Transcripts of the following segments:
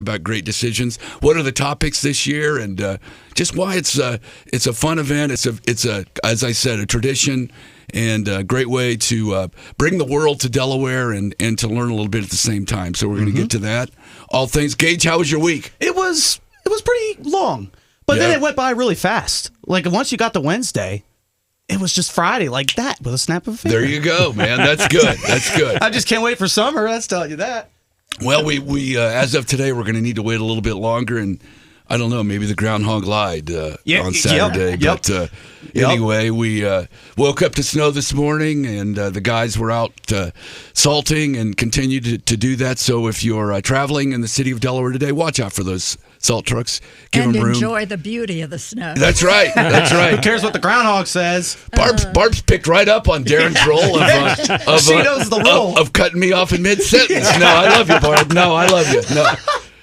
about great decisions. What are the topics this year, and just why it's a fun event. It's a as I said, a tradition and a great way to bring the world to Delaware and to learn a little bit at the same time. So we're going to get to that. All things. Gage, how was your week? It was pretty long, but then it went by really fast. Like once you got to Wednesday, it was just Friday like that with a snap of a finger. There you go, man. That's good. That's good. I just can't wait for summer. That's telling you that. Well, we as of today, we're going to need to wait a little bit longer, and I don't know, maybe the groundhog lied on Saturday. Yep. But anyway, we woke up to snow this morning, and the guys were out salting and continue to do that. So if you're traveling in the city of Delaware today, watch out for those salt trucks. Give and them room. Enjoy the beauty of the snow. That's right. That's right. Who cares what the groundhog says? Barb's picked right up on Darren's role of she knows the role of cutting me off in mid-sentence. No, I love you, Barb. No, I love you. No.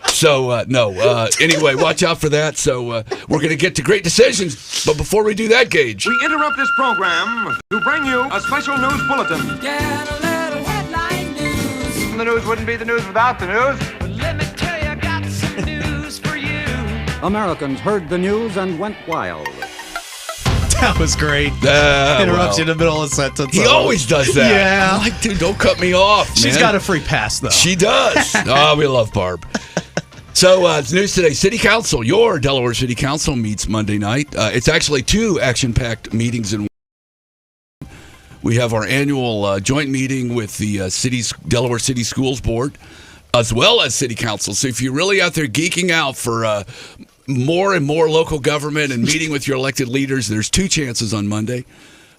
So, anyway, watch out for that. So, we're going to get to great decisions. But before we do that, Gage. We interrupt this program to bring you a special news bulletin. Get a little headline news. The news wouldn't be the news without the news. But let me tell you, I got some news for you. Americans heard the news and went wild. That was great. Interrupts you in the middle of a sentence. He always does that. Yeah. I'm like, dude, don't cut me off, man. She's got a free pass, though. She does. We love Barb. So, it's news today. City Council, your Delaware City Council meets Monday night. It's actually two action-packed meetings in one. We have our annual joint meeting with the Delaware City Schools Board, as well as City Council. So if you're really out there geeking out for more and more local government and meeting with your elected leaders, there's two chances on Monday.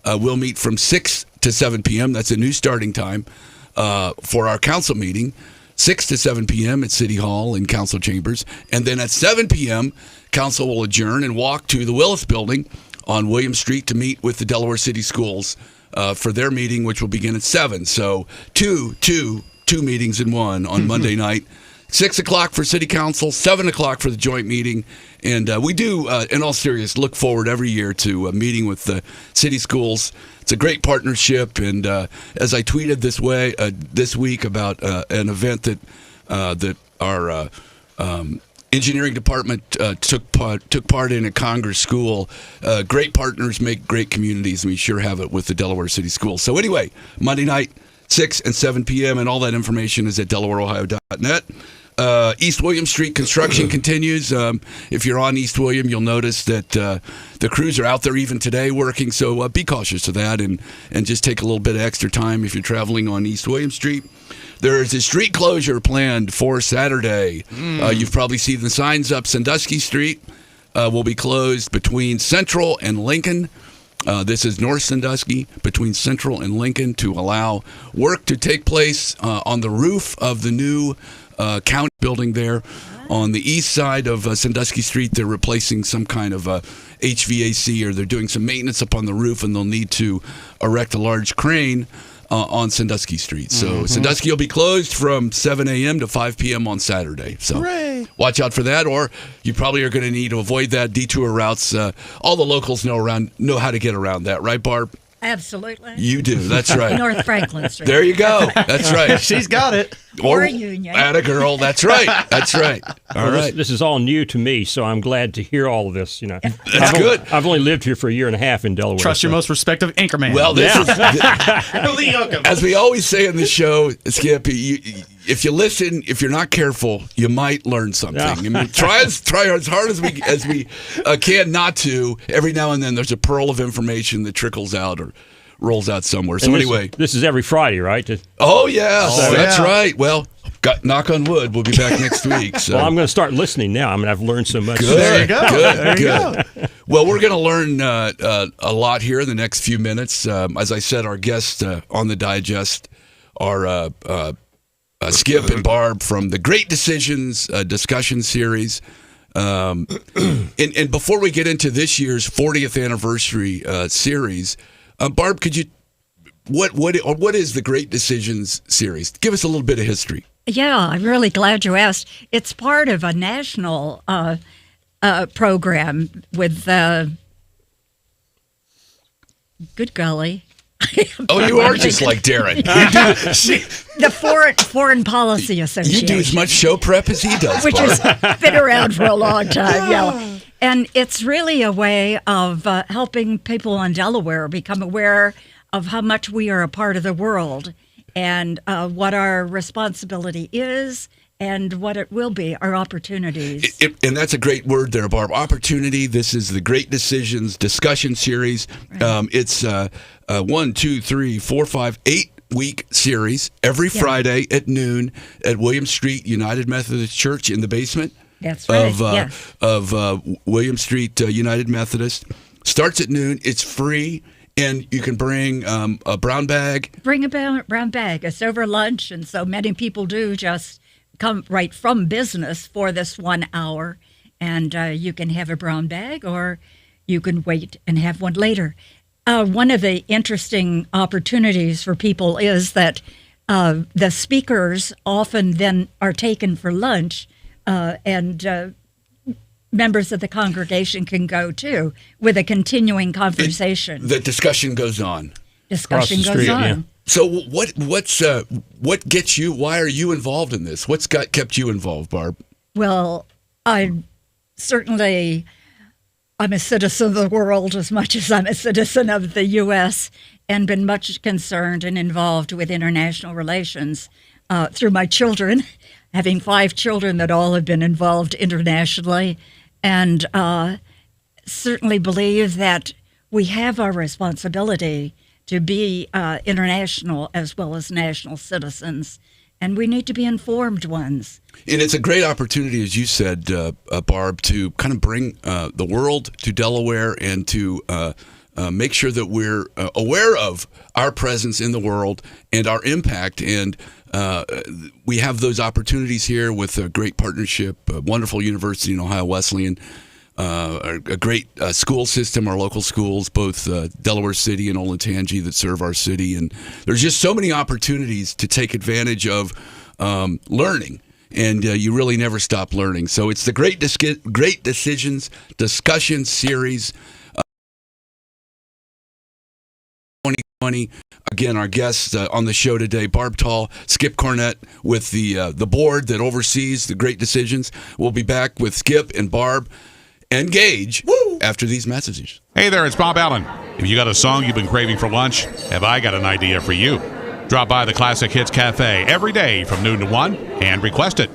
We'll meet from 6 to 7 p.m. That's a new starting time for our council meeting. 6 to 7 p.m. at City Hall and Council Chambers. And then at 7 p.m., Council will adjourn and walk to the Willis Building on William Street to meet with the Delaware City Schools for their meeting, which will begin at 7. So two meetings in one on Monday night. 6 o'clock for City Council, 7 o'clock for the joint meeting. And we do, in all seriousness, look forward every year to meeting with the city schools. It's a great partnership. And as I tweeted this week about an event that our engineering department took part in at Congress School, great partners make great communities, and we sure have it with the Delaware City Schools. So anyway, Monday night, 6 and 7 p.m., and all that information is at DelawareOhio.net. East William Street construction continues. If you're on East William, you'll notice that the crews are out there even today working, so be cautious of that and just take a little bit of extra time if you're traveling on East William Street. There is a street closure planned for Saturday. You've probably seen the signs up. Sandusky Street will be closed between Central and Lincoln. This is North Sandusky, between Central and Lincoln, to allow work to take place on the roof of the new county building there. On the east side of Sandusky Street, they're replacing some kind of HVAC, or they're doing some maintenance up on the roof, and they'll need to erect a large crane on Sandusky Street. So Sandusky will be closed from 7 a.m. to 5 p.m. on Saturday. So watch out for that, or you probably are going to need to avoid that. Detour routes, all the locals know how to get around that, right, Barb? Absolutely. You do. That's right. North Franklin Street. There you go. That's right. She's got it. Or Union. Atta girl. That's right. That's right. All right. This is all new to me, so I'm glad to hear all of this. That's good. I've only lived here for a year and a half in Delaware. Trust your most respective anchorman. Well, this is as we always say in the show, Skip. If you listen, if you're not careful, you might learn something. Yeah. I mean, try as hard as we can not to. Every now and then, there's a pearl of information that trickles out or rolls out somewhere. So anyway, this is every Friday, right? Oh yeah, that's right. Well, knock on wood, we'll be back next week. So. Well, I'm going to start listening now. I mean, I've learned so much. Good. There you go. Good. Good. Well, we're going to learn a lot here in the next few minutes. As I said, our guests on the digest are Skip and Barb from the Great Decisions discussion series. And before we get into this year's 40th anniversary series, Barb, could you what is the Great Decisions series? Give us a little bit of history. Yeah, I'm really glad you asked. It's part of a national program with good golly. Oh, you are just like Darren. The Foreign Policy Association. You do as much show prep as he does, which Barb. has been around for a long time, yeah. And it's really a way of helping people in Delaware become aware of how much we are a part of the world and what our responsibility is and what it will be, our opportunities. And that's a great word there, Barb. Opportunity. This is the Great Decisions discussion series. Right. It's 1, 2, 3, 4, 5, 8-week series every Friday at noon at William Street United Methodist Church in the basement. That's right. Of William Street United Methodist. Starts at noon. It's free. And you can bring a brown bag. Bring a brown bag. It's over lunch, and so many people do just come right from business for this 1 hour, and you can have a brown bag, or you can wait and have one later. One of the interesting opportunities for people is that the speakers often then are taken for lunch, and members of the congregation can go too, with a continuing conversation. The discussion goes on. Discussion goes on. Yeah. So what gets you? Why are you involved in this? What's kept you involved, Barb? Well, I'm a citizen of the world as much as I'm a citizen of the U.S. and been much concerned and involved with international relations through my children, having 5 children that all have been involved internationally, and certainly believe that we have our responsibility to be international as well as national citizens, and we need to be informed ones. And it's a great opportunity, as you said, Barb, to kind of bring the world to Delaware and to make sure that we're aware of our presence in the world and our impact. And we have those opportunities here with a great partnership, a wonderful university in Ohio Wesleyan, a great school system, our local schools, both Delaware City and Olentangy, that serve our city. And there's just so many opportunities to take advantage of learning. And you really never stop learning. So it's the Great Decisions discussion series 2020. Again, our guests on the show today, Barb Tall, Skip Cornett with the board that oversees the Great Decisions. We'll be back with Skip and Barb and Gage after these messages. Hey there, it's Bob Allen. If you got a song you've been craving for lunch, have I got an idea for you? Drop by the Classic Hits Cafe every day from noon to 1 and request it.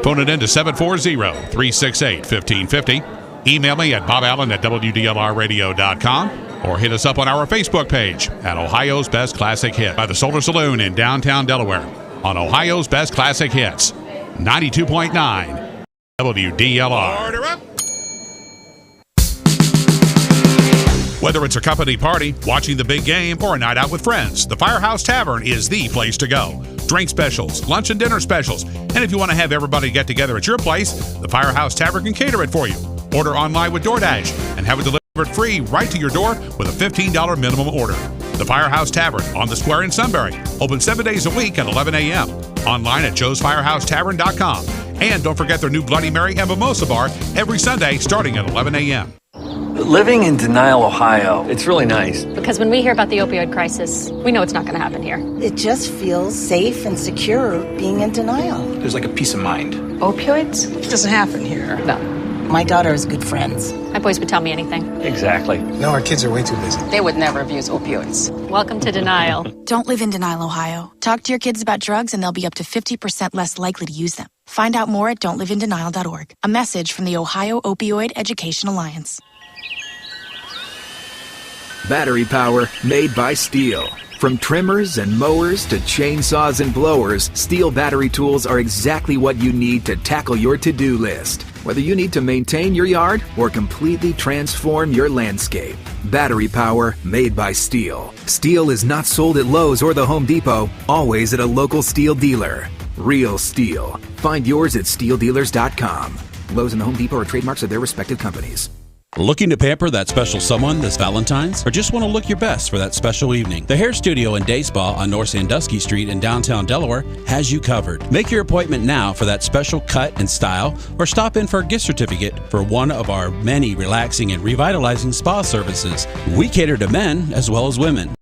Phone it in to 740-368-1550. Email me at boballen@wdlrradio.com or hit us up on our Facebook page at Ohio's Best Classic Hit by the Solar Saloon in downtown Delaware on Ohio's Best Classic Hits, 92.9 WDLR. Order up. Whether it's a company party, watching the big game, or a night out with friends, the Firehouse Tavern is the place to go. Drink specials, lunch and dinner specials, and if you want to have everybody get together at your place, the Firehouse Tavern can cater it for you. Order online with DoorDash and have it delivered free right to your door with a $15 minimum order. The Firehouse Tavern on the Square in Sunbury. Open 7 days a week at 11 a.m. Online at joesfirehouse.tavern.com. And don't forget their new Bloody Mary and Mimosa Bar every Sunday starting at 11 a.m. Living in Denial, Ohio, it's really nice. Because when we hear about the opioid crisis, we know it's not going to happen here. It just feels safe and secure being in denial. There's like a peace of mind. Opioids? It doesn't happen here. No. My daughter has good friends. My boys would tell me anything. Exactly. No, our kids are way too busy. They would never abuse opioids. Welcome to Denial. Don't live in denial, Ohio. Talk to your kids about drugs and they'll be up to 50% less likely to use them. Find out more at don'tliveindenial.org. A message from the Ohio Opioid Education Alliance. Battery power made by Steel. From trimmers and mowers to chainsaws and blowers, Steel battery tools are exactly what you need to tackle your to-do list. Whether you need to maintain your yard or completely transform your landscape. Battery power made by Steel. Steel is not sold at Lowe's or the Home Depot, always at a local Steel dealer. Real Steel. Find yours at steeldealers.com. Lowe's and the Home Depot are trademarks of their respective companies. Looking to pamper that special someone this Valentine's? Or just want to look your best for that special evening? The Hair Studio and Day Spa on North Sandusky Street in downtown Delaware has you covered. Make your appointment now for that special cut and style, or stop in for a gift certificate for one of our many relaxing and revitalizing spa services. We cater to men as well as women.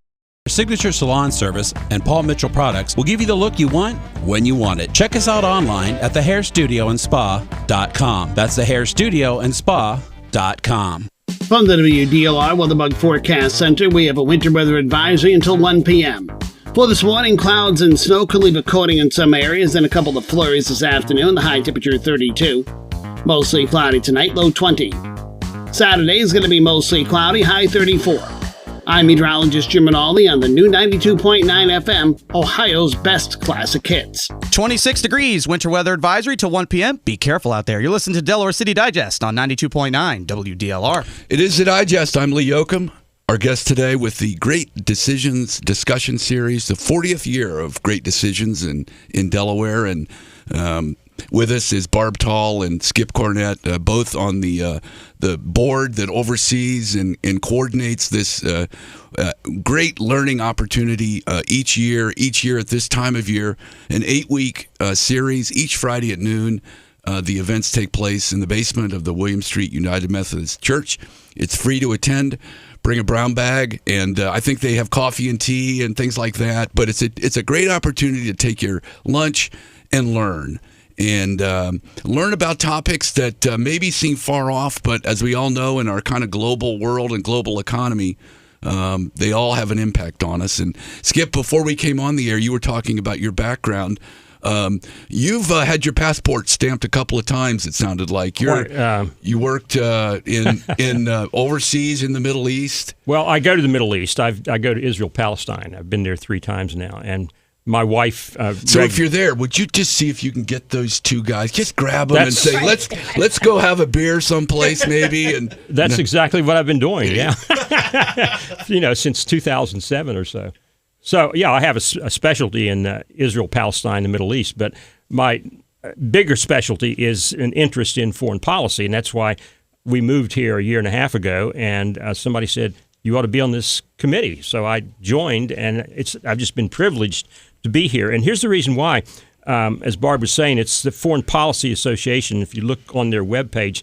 Signature Salon Service and Paul Mitchell Products will give you the look you want when you want it. Check us out online at thehairstudioandspa.com. That's thehairstudioandspa.com. From the WDLR WeatherBug Forecast Center, we have a winter weather advisory until 1 p.m. For this morning, clouds and snow could leave a coating in some areas, and a couple of flurries this afternoon. The high temperature 32. Mostly cloudy tonight, low 20. Saturday is going to be mostly cloudy, high 34. I'm meteorologist Jim Rinaldi on the new 92.9 FM, Ohio's best classic hits. 26 degrees, winter weather advisory till 1 p.m. Be careful out there. You're listening to Delaware City Digest on 92.9 WDLR. It is the Digest. I'm Lee Yoakum. Our guest today with the Great Decisions discussion series, the 40th year of Great Decisions in Delaware. And with us is Barb Tall and Skip Cornett, both on the board that oversees and coordinates this great learning opportunity each year at this time of year, an 8-week series each Friday at noon. The events take place in the basement of the William Street United Methodist Church. It's free to attend. Bring a brown bag, and I think they have coffee and tea and things like that. But it's a great opportunity to take your lunch and learn. And learn about topics that maybe seem far off, but as we all know in our kind of global world and global economy, they all have an impact on us. And Skip, before we came on the air, you were talking about your background. You've had your passport stamped a couple of times. It sounded like you worked in overseas in the Middle East. Well, I go to the Middle East. I go to Israel, Palestine. I've been there 3 times now, and my wife. So if you're there, would you just see if you can get those two guys? Just grab them and say, "Let's go have a beer someplace, maybe." And that's exactly what I've been doing. Yeah, since 2007 or so. So yeah, I have a specialty in Israel, Palestine, the Middle East. But my bigger specialty is an interest in foreign policy, and that's why we moved here a year and a half ago. And somebody said, "You ought to be on this committee." So I joined, and I've just been privileged to be here. And here's the reason why. As Barb was saying, it's the Foreign Policy Association. If you look on their webpage,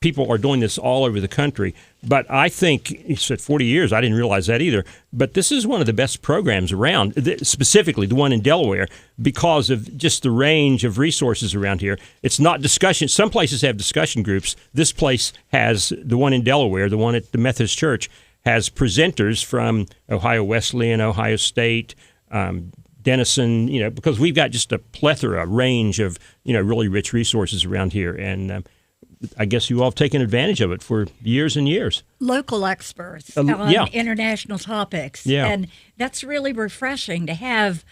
people are doing this all over the country. But I think, he said 40 years, I didn't realize that either. But this is one of the best programs around, specifically the one in Delaware, because of just the range of resources around here. It's not discussion. Some places have discussion groups. This place has, the one in Delaware, the one at the Methodist Church, has presenters from Ohio Wesleyan, Ohio State, Denison, because we've got just a plethora, range of, really rich resources around here. And I guess you all have taken advantage of it for years and years. Local experts on international topics. Yeah. And that's really refreshing to have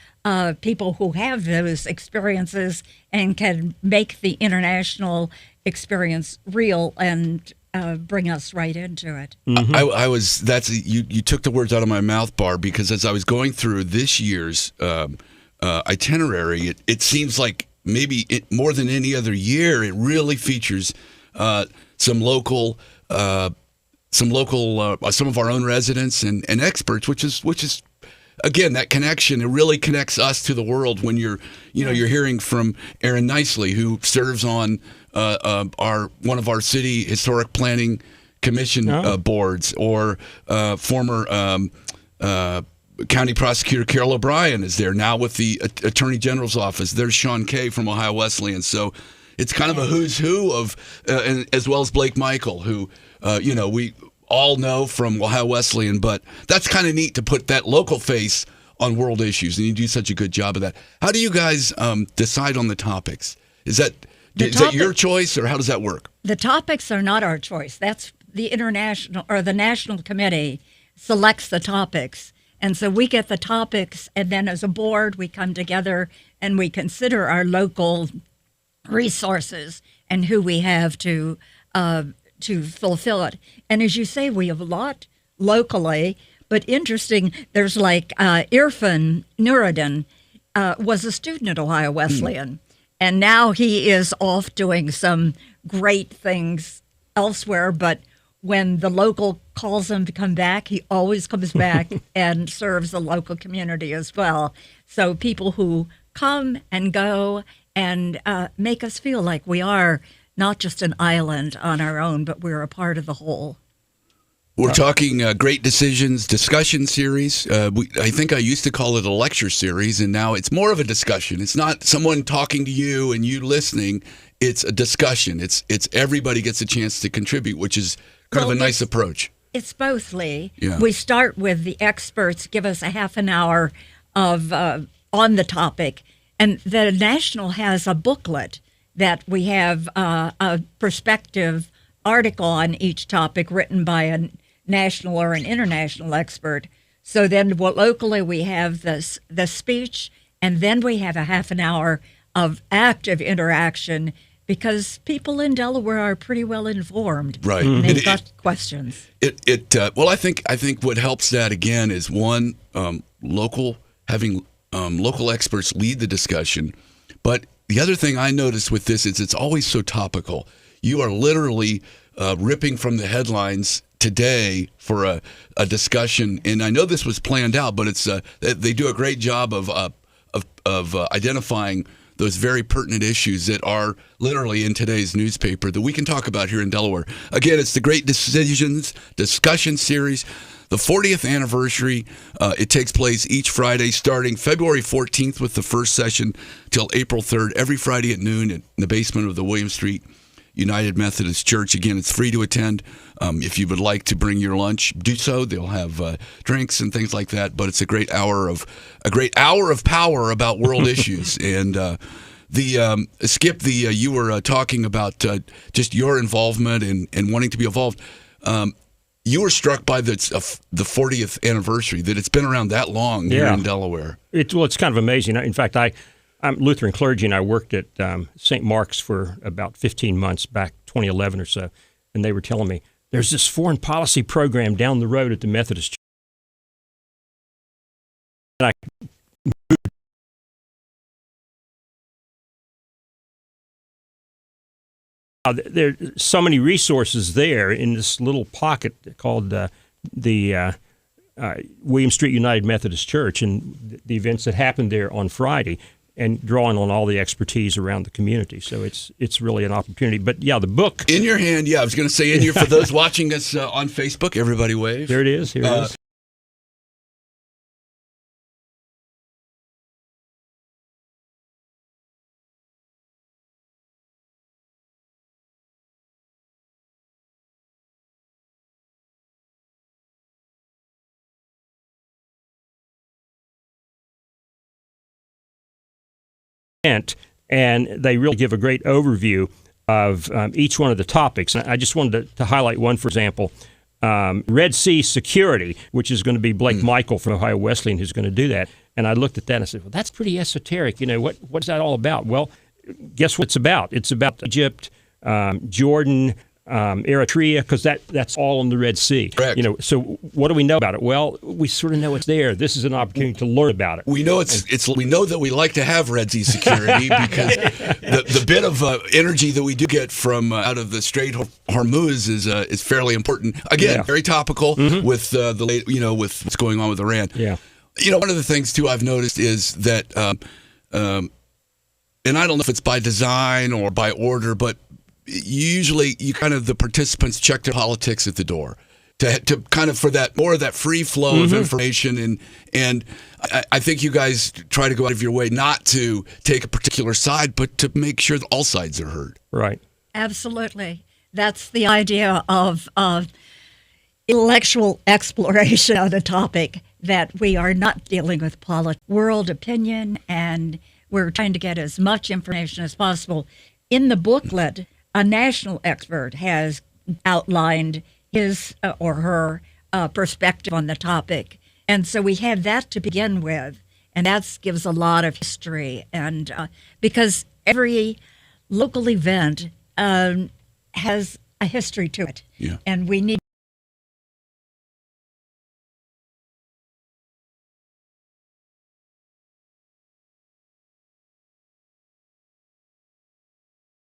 people who have those experiences and can make the international experience real and bring us right into it. Mm-hmm. You took the words out of my mouth, Barb, because as I was going through this year's itinerary, it seems like maybe more than any other year, it really features some of our own residents and experts, which is again, that connection. It really connects us to the world when you're hearing from Aaron Nicely, who serves on one of our city historic planning commission boards, or former County Prosecutor Carol O'Brien is there now with the Attorney General's office. There's Sean Kay from Ohio Wesleyan. So it's kind of a who's who of, and as well as Blake Michael, who we all know from Ohio Wesleyan. But that's kind of neat to put that local face on world issues, and you do such a good job of that. How do you guys decide on the topics? Is that your choice, or how does that work? The topics are not our choice. That's the international or the national committee selects the topics. And so we get the topics, and then as a board, we come together and we consider our local resources and who we have to fulfill it. And as you say, we have a lot locally, but interesting, there's like Irfan Nuruddin was a student at Ohio Wesleyan, and now he is off doing some great things elsewhere, but when the local calls him to come back, he always comes back and serves the local community as well. So people who come and go and make us feel like we are not just an island on our own, but we're a part of the whole. We're talking great decisions discussion series. I think I used to call it a lecture series, and now it's more of a discussion. It's not someone talking to you and you listening. It's a discussion. It's everybody gets a chance to contribute, which is kind of a nice approach. It's both, Lee. Yeah. We start with the experts give us a half an hour of on the topic, and the National has a booklet that we have a perspective article on each topic written by a national or an international expert. So then locally we have the speech, and then we have a half an hour of active interaction because people in Delaware are pretty well informed. Right. And they've got questions. Well, I think what helps that again is one, having local experts lead the discussion. But the other thing I noticed with this is it's always so topical. You are literally ripping from the headlines today for a discussion, and I know this was planned out, but it's they do a great job of identifying those very pertinent issues that are literally in today's newspaper that we can talk about here in Delaware. Again, it's the Great Decisions Discussion Series, the 40th anniversary. It takes place each Friday starting February 14th with the first session till April 3rd, every Friday at noon in the basement of the William Street United Methodist Church. Again, it's free to attend. If you would like to bring your lunch, do so. They'll have drinks and things like that. But it's a great hour of power about world issues. And Skip, you were talking about just your involvement and wanting to be involved. You were struck by the 40th anniversary, that it's been around that long here in Delaware. It's kind of amazing. In fact, I'm Lutheran clergy, and I worked at St. Mark's for about 15 months back 2011 or so, and they were telling me there's this foreign policy program down the road at the Methodist Church. There's so many resources there in this little pocket called the William Street United Methodist Church, and the events that happened there on Friday, and drawing on all the expertise around the community. So it's really an opportunity. But yeah, the book in your hand. Yeah, I was going to say in your for those watching us on Facebook. Everybody wave. There it is. Here it is. And they really give a great overview of each one of the topics. And I just wanted to highlight one, for example, Red Sea security, which is going to be Blake Michael from Ohio Wesleyan who's going to do that. And I looked at that and I said, well, that's pretty esoteric. You know, what's that all about? Well, guess what it's about? It's about Egypt, Jordan, Eritrea, because that's all in the Red Sea. Correct. You know, so what do we know about it? Well, we sort of know it's there. This is an opportunity to learn about it. We know we know that we like to have Red Sea security because the bit of energy that we do get from out of the Strait of Hormuz is fairly important. Again, very topical with with what's going on with Iran. Yeah. You know, one of the things too I've noticed is that, and I don't know if it's by design or by order, but usually the participants check their politics at the door to kind of for that more of that free flow of information, and I think you guys try to go out of your way not to take a particular side, but to make sure that all sides are heard. Right. Absolutely. That's the idea of intellectual exploration of the topic, that we are not dealing with world opinion, and we're trying to get as much information as possible. In the booklet, a national expert has outlined his or her perspective on the topic. And so we have that to begin with, and that gives a lot of history. And because every local event has a history to it, and we need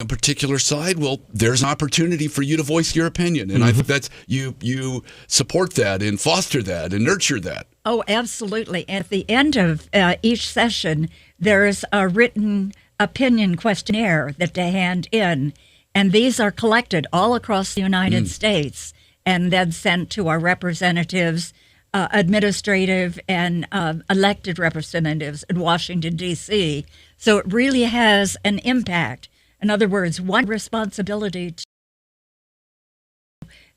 a particular side, well, there's an opportunity for you to voice your opinion, and I think that's you support that and foster that and nurture that. Oh, absolutely. At the end of each session, there's a written opinion questionnaire that they hand in, and these are collected all across the United States, and then sent to our representatives, administrative and elected representatives in Washington, D.C. So it really has an impact. In other words, one responsibility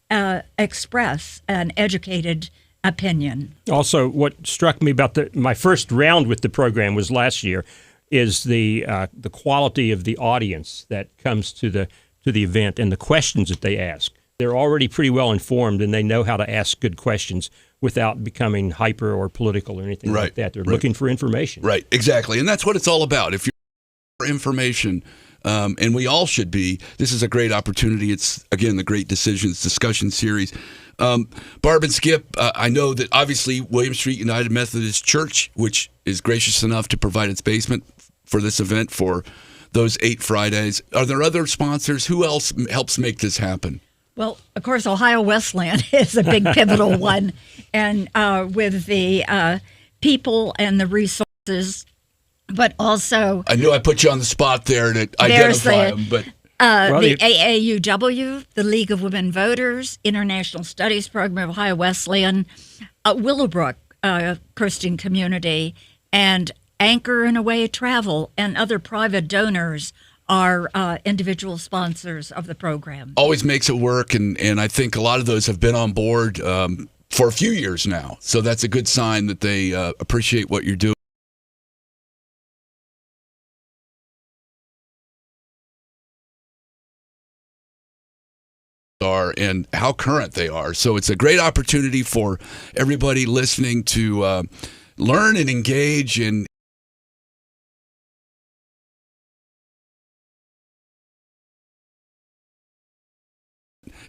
to express an educated opinion. Also, what struck me about my first round with the program was last year, is the quality of the audience that comes to the event and the questions that they ask. They're already pretty well informed, and they know how to ask good questions without becoming hyper or political or anything like that. They're looking for information. Right, exactly. And that's what it's all about. If you're looking for information, and we all should be, this is a great opportunity. It's, again, the Great Decisions discussion series. Barb and Skip, I know that obviously William Street United Methodist Church, which is gracious enough to provide its basement for this event for those 8 Fridays. Are there other sponsors? Who else helps make this happen? Well, of course, Ohio Wesleyan is a big pivotal one. And with the people and the resources, but also... I knew I put you on the spot there to identify them, but... the AAUW, the League of Women Voters, International Studies Program of Ohio Wesleyan, Willowbrook Christian Community, and Anchor and Away Travel, and other private donors are individual sponsors of the program. Always makes it work, and I think a lot of those have been on board for a few years now. So that's a good sign that they appreciate what you're doing. Are and how current they are. So it's a great opportunity for everybody listening to learn and engage in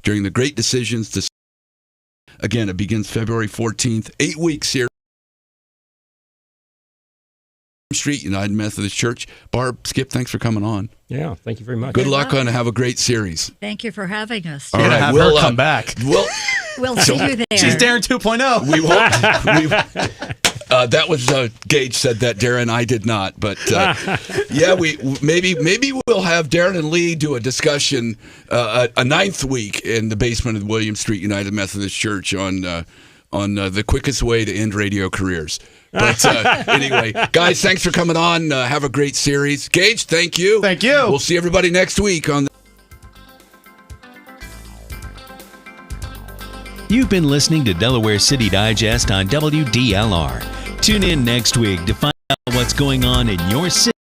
during the Great Decisions. Again, it begins February 14th, 8 weeks here. Street United Methodist Church. Barb, Skip, thanks for coming on. Yeah, thank you very much. Good luck and have a great series. Thank you for having us. All right, have her come back. We'll see you there. She's Darren 2.0. We won't. That was Gage said that, Darren. I did not, but yeah, we maybe we'll have Darren and Lee do a discussion a 9th week in the basement of the William Street United Methodist Church on the quickest way to end radio careers. But anyway, guys, thanks for coming on. Have a great series. Gage, thank you. Thank you. We'll see everybody next week on. You've been listening to Delaware City Digest on WDLR. Tune in next week to find out what's going on in your city.